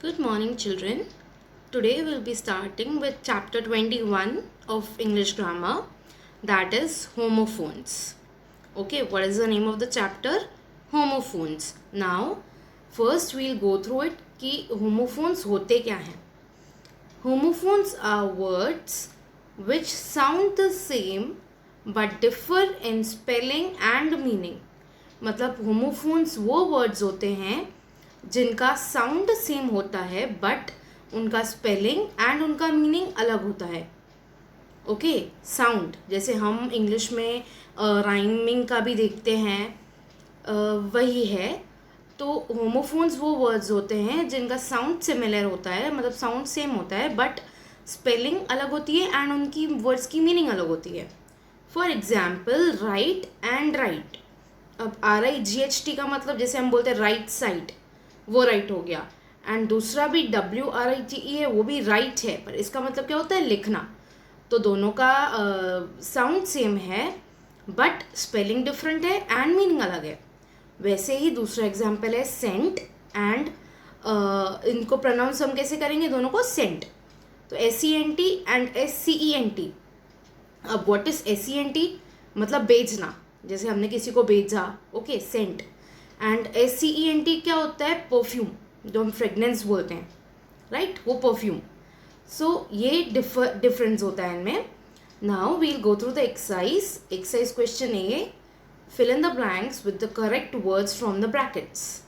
Good morning, children. Today we'll be starting with chapter 21 of English grammar, that is homophones. Okay, what is the name of the chapter? Homophones. Now, first we'll go through it कि homophones होते क्या हैं. Homophones are words which sound the same but differ in spelling and meaning. मतलब homophones वो words होते हैं जिनका sound same होता है बट उनका स्पेलिंग एंड उनका मीनिंग अलग होता है. ओके, साउंड जैसे हम इंग्लिश में राइमिंग का भी देखते हैं, वही है. तो होमोफोन्स वो वर्ड्स होते हैं जिनका साउंड सिमिलर होता है, मतलब साउंड सेम होता है बट स्पेलिंग अलग होती है एंड उनकी वर्ड्स की मीनिंग अलग होती है. For example right and right. अब RIGHT का मतलब जैसे हम बोलते हैं राइट साइड, वो राइट हो गया. एंड दूसरा भी WRITE है, वो भी राइट है, पर इसका मतलब क्या होता है? लिखना. तो दोनों का साउंड सेम है बट स्पेलिंग डिफरेंट है एंड मीनिंग अलग है. वैसे ही दूसरा एग्जाम्पल है सेंट एंड इनको प्रोनाउंस हम कैसे करेंगे? दोनों को सेंट. तो SENT एंड SCENT. अब व्हाट इज SENT? मतलब भेजना, जैसे हमने किसी को भेजा. Okay, Saint. एंड SCENT क्या होता है? परफ्यूम, जो हम फ्रेगनेंस बोलते हैं, राइट, वो परफ्यूम. सो ये डिफरेंस होता है इनमें. Now we'll go through the exercise question A. Fill in the blanks with the correct words from the brackets.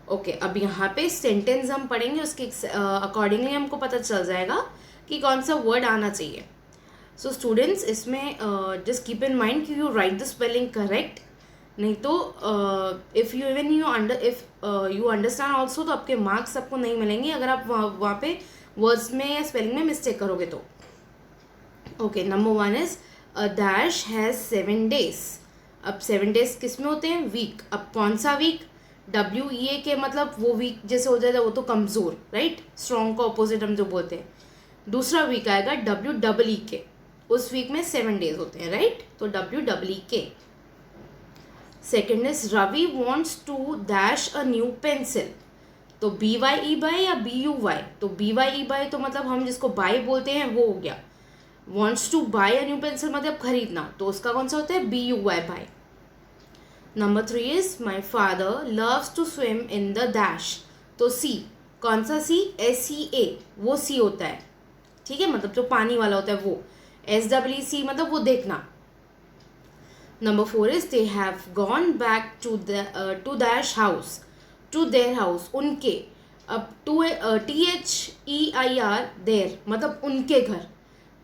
Okay, अब यहाँ पे सेंटेंस हम पढ़ेंगे, उसके अकॉर्डिंगली हमको पता चल जाएगा कि कौन सा वर्ड आना चाहिए. सो स्टूडेंट्स, इसमें जस्ट कीप इन माइंड कि you right the spelling correct. नहीं तो इफ़ यू अंडरस्टैंड ऑल्सो, तो आपके मार्क्स आपको नहीं मिलेंगे अगर आप वहाँ पे वर्ड्स में या स्पेलिंग में मिस्टेक करोगे तो. Okay, number 1 is a dash has 7 days. अब 7 days किस में होते हैं? वीक. अब कौन सा वीक? WEA के मतलब वो वीक जैसे हो जाएगा, वो तो कमज़ोर, राइट. स्ट्रॉन्ग का ऑपोजिट हम जो बोलते हैं. दूसरा वीक आएगा WEE के. उस वीक में 7 days होते हैं, राइट. तो WEE के. Second is Ravi wants to dash a new pencil. तो BYE बाय या BUY? तो BYE बाय तो मतलब हम जिसको बाय बोलते हैं वो हो गया. Wants to buy a new pencil मतलब खरीदना, तो उसका कौन सा होता है? BUY buy. Number 3 is my father loves to swim in the dash. तो C, कौन सा C? SEA, वो C होता है, ठीक है, मतलब जो पानी वाला होता है वो. SEE मतलब वो देखना. Number 4 is they have gone back to dash house, to their house, उनके. अब THEIR their मतलब उनके घर.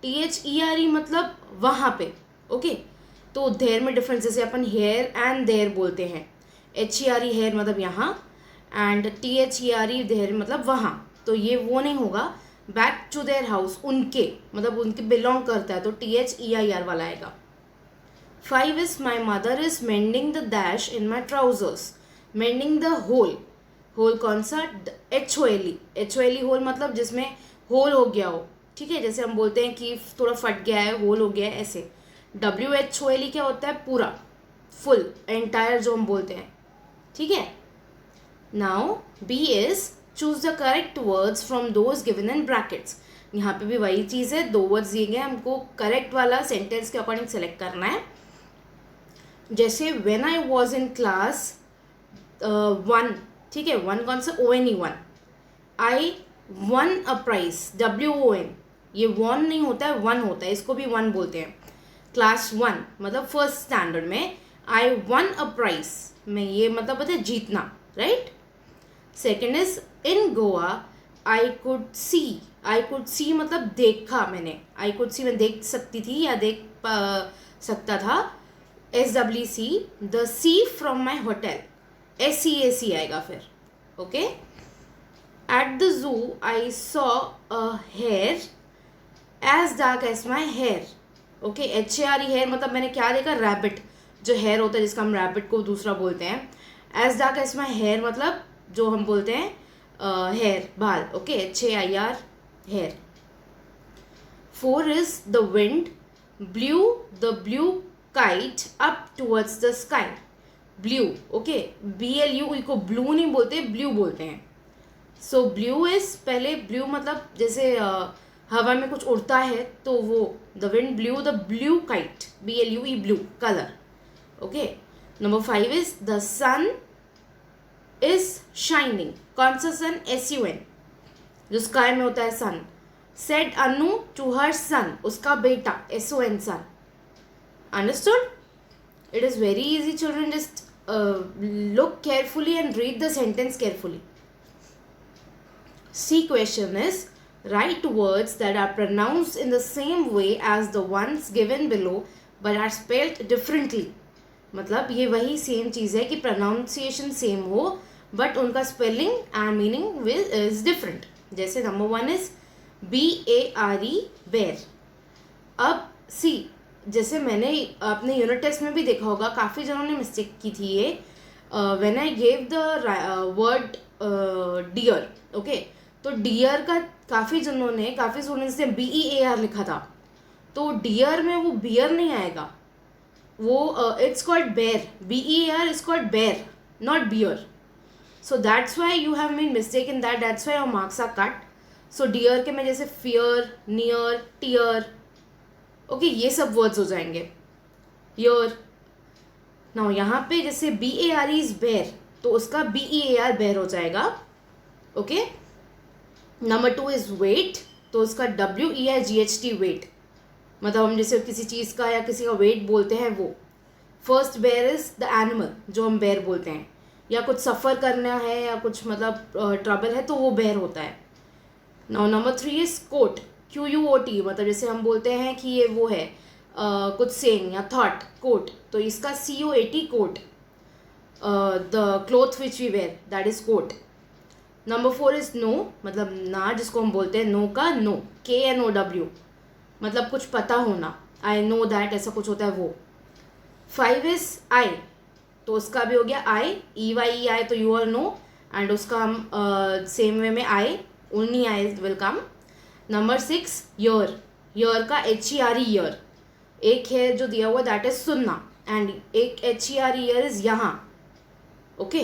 THERE मतलब वहाँ पे. ओके, तो देर में डिफरेंस, जैसे अपन हेयर एंड देर बोलते हैं. HERE हेयर मतलब यहाँ एंड THERE देर मतलब वहाँ. तो ये वो नहीं होगा. बैक टू देयर हाउस, उनके मतलब उनके बिलोंग करता है, तो THEIR वाला आएगा. 5 is my mother is mending the dash in my trousers. Mending the hole. Hole कौन सा? HOLE होल मतलब जिसमें होल हो गया हो, ठीक है, जैसे हम बोलते हैं कि थोड़ा फट गया है, होल हो गया है, ऐसे. WHOLE क्या होता है? पूरा, फुल, एंटायर जो हम बोलते हैं, ठीक है. Now B is choose the correct words from those given in brackets. यहाँ पे भी वही चीज़ है, 2 वर्ड्स दिए गए, हमको करेक्ट वाला सेंटेंस के अकॉर्डिंग सेलेक्ट करना है. जैसे when I was in class 1, ठीक है, 1 कौन सा? ONE1. I won a prize, WON. ये won नहीं होता है, 1 होता है, इसको भी 1 बोलते हैं. क्लास 1 मतलब फर्स्ट स्टैंडर्ड में I won a prize में ये मतलब होता है जीतना, right. Second is in Goa I could see मतलब देखा मैंने. I could see मैं देख सकती थी या देख सकता था. SWC the sea from my hotel. SEAC आएगा फिर. Okay. At the zoo I saw a hare as dark as my hair. Okay, HARE hare मतलब मैंने क्या देखा? रैबिट, जो हेयर होता है जिसका हम रैबिट को दूसरा बोलते हैं. As dark as my hair मतलब जो हम बोलते हैं हेयर, बाल. Okay, HAIR hair. 4 is the wind blew the blue kite up towards the sky. Blue, okay, BLU को ब्लू नहीं बोलते, ब्लू बोलते हैं. सो ब्लू इज, पहले ब्लू मतलब जैसे हवा में कुछ उड़ता है तो वो the wind blew the blue kite, BLUE blue colour. Okay. Number 5 is the sun is shining. कौन सा सन? SUN, जो स्काई में होता है सन. सेड अनु टू हर सन, उसका बेटा, SON son. Understood? It is very easy children, just look carefully and read the sentence carefully. C question is, write words that are pronounced in the same way as the ones given below but are spelled differently. मतलब ये वही same चीज़ है कि pronunciation same हो but उनका spelling and meaning is different. जैसे number 1 is BARE बेर. अब सी, जैसे मैंने अपने यूनिट टेस्ट में भी देखा होगा, काफ़ी जनों ने मिस्टेक की थी ये. When I gave the word dear, okay, तो डियर का काफ़ी स्टूडेंट्स ने BEAR लिखा था. तो डियर में वो बियर नहीं आएगा, वो it's called bear. BEAR is called bear, not beer. So that's why you have made mistake in that, that's why your marks are cut. So dear के में जैसे फियर, नियर, टियर, ओके, ये सब words हो जाएंगे. यर. Now यहाँ पे जैसे BARE इज बेर, तो उसका BEAR बेर हो जाएगा. ओके. नंबर 2 इज वेट, तो उसका WEIGHT वेट. मतलब हम जैसे किसी चीज़ का या किसी का वेट बोलते हैं वो. फर्स्ट बेर इज द एनिमल, जो हम बेर बोलते हैं, या कुछ सफ़र करना है या कुछ मतलब ट्रबल है तो वो बेर होता है. Now number 3 is coat, QUOT, मतलब जैसे हम बोलते हैं कि ये वो है कुछ सेइंग या थॉट, कोट, तो इसका COAT coat. The cloth which we wear, that is coat. Number 4 is no, मतलब ना, जिसको हम बोलते हैं नो का नो, KNOW, मतलब कुछ पता होना, आई नो दैट, ऐसा कुछ होता है वो. 5 इज आई, तो उसका भी हो गया आई, EYEI, तो यू आर नो, एंड उसका हम सेम वे में I, only I will come. Number 6 यर, यर का HERE ईयर. एक है जो दिया हुआ दैट इज सुनना, एंड एक HERE ईयर इज यहाँ. Okay.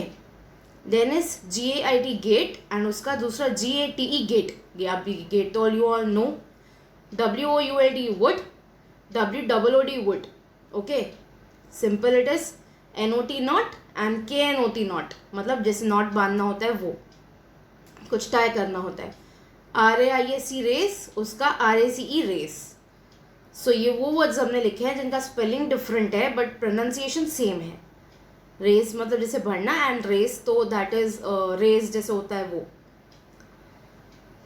Then is GAIT gait, and उसका दूसरा GATE गेट. आप भी गेट तो you all know. WOULD would, WOOD wood. Okay. Simple it is. NOT not and KNOT not, मतलब जैसे नॉट बांधना होता है वो, कुछ टाई करना होता है. RAISE रेस, उसका RACE रेस. सो ये वो वर्ड्स हमने लिखे हैं जिनका स्पेलिंग डिफरेंट है बट प्रोनाउंसिएशन सेम है. रेस मतलब जैसे भरना, एंड रेस तो दैट इज रेस जैसे होता है वो.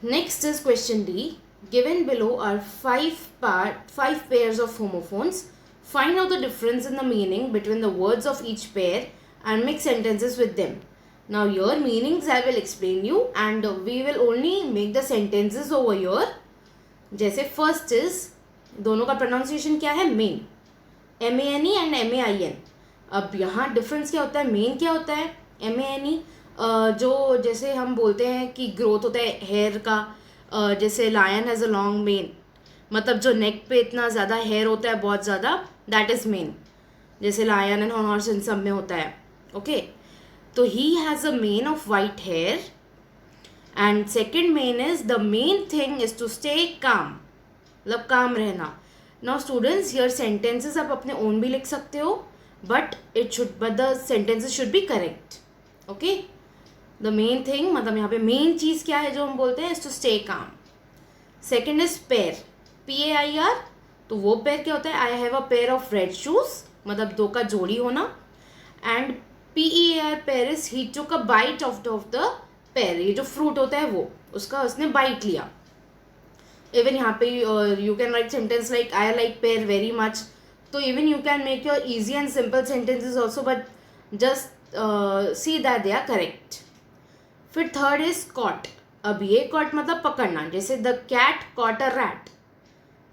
Next is question D. Given below are 5 pairs of homophones. Find out the difference in the meaning between the words of each pair and make sentences with them. Now your meanings I will explain you and we will only make the sentences over here. जैसे first is, दोनों का pronunciation क्या है? Main, MANE and MAIN. अब यहाँ difference क्या होता है? मेन क्या होता है? MANE जो जैसे हम बोलते हैं कि ग्रोथ होता है हेयर का, जैसे lion has a long mane, मतलब जो नेक पे इतना ज़्यादा हेयर होता है, बहुत ज़्यादा, दैट इज़ मेन. जैसे लायन एंड हॉर्स इन सब में होता है. ओके. तो he has a mane of white hair, and second main is the main thing is to stay calm, मतलब काम रहना. नाउ स्टूडेंट्स, योर सेंटेंसेस आप अपने ओन भी लिख सकते हो, but the sentences should be correct. Okay. The main thing मतलब यहाँ पे मेन चीज़ क्या है जो हम बोलते हैं, is to stay calm. Second is pair, PAIR, तो वो पेयर क्या होता है? I have a pair of red shoes, मतलब दो का जोड़ी होना. And PEAR pear is he took a bite of the pear, ये जो फ्रूट होता है वो, उसका उसने बाइट लिया. इवन यहाँ पे you can write sentence like I like pear very much. तो even you can make your easy and simple sentences also, but just see that they are correct. फिर थर्ड इज कॉट. अब ये caught मतलब पकड़ना, जैसे the cat caught a rat.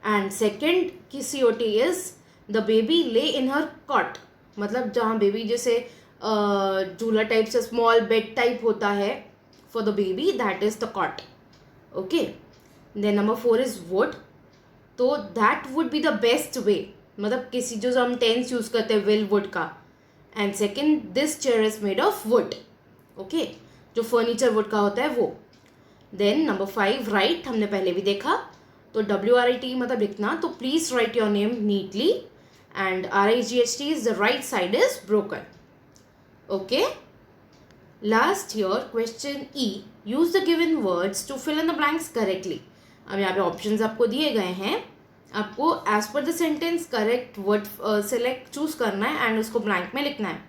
And second की COT is the baby lay in her cot, मतलब जहाँ baby जैसे झूला टाइप से स्मॉल बेड टाइप होता है for the baby, that is the cot. Okay. Then number 4 is would, तो that would be the best way, मतलब किसी जो हम टेंस यूज करते हैं विल वुड का. And second, this chair is made of wood. Okay. जो furniture wood का होता है वो. देन नंबर 5 राइट, हमने पहले भी देखा, तो WRIT मतलब लिखना, तो please write your name neatly, and RIGHT is the right side is broken. Okay, last year question E, use the given words to fill in the blanks correctly. अब यहाँ पे ऑप्शंस आपको दिए गए हैं, आपको as per the sentence correct word select choose करना है एंड उसको ब्लैंक में लिखना है.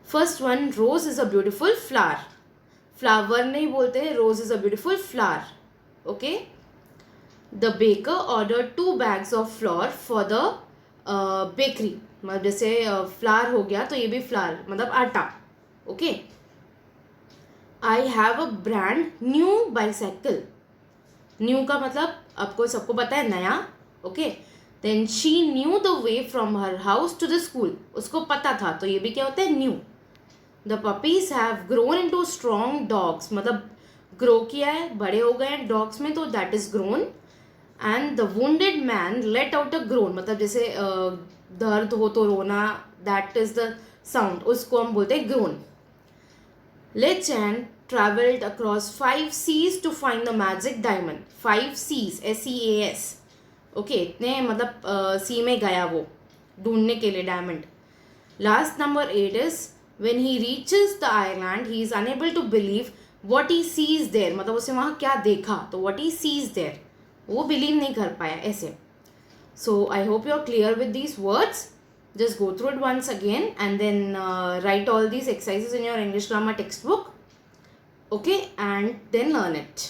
First one, rose is a beautiful flower. Flower नहीं बोलते हैं, rose is a beautiful flower. Okay, the baker order 2 bags of flour for the bakery. मतलब जैसे फ्लावर हो गया तो ये भी फ्लावर मतलब आटा. Okay, I have a brand new bicycle. New का मतलब आपको सबको पता है नया. Okay, then she knew the way from her house to the school. उसको पता था, तो ये भी क्या होता है, knew. The puppies have grown into strong dogs. मतलब ग्रो किया है, बड़े हो गए हैं डॉग्स में, तो that is grown. And the wounded man let out a grown. मतलब जैसे दर्द हो तो रोना, दैट इज द साउंड, उसको हम बोलते हैं grown. Lei Chen traveled across 5 seas to find the magic diamond. 5 seas, SEAS. Okay, इतने मतलब सी में गया वो ढूंढने के लिए diamond. Last number 8 is when he reaches the island he is unable to believe what he sees there. मतलब उसे वहाँ क्या देखा, तो what he sees there वो बिलीव नहीं कर पाया ऐसे. So I hope you are clear with these words. Just go through it once again and then write all these exercises in your English grammar textbook. Okay, and then learn it.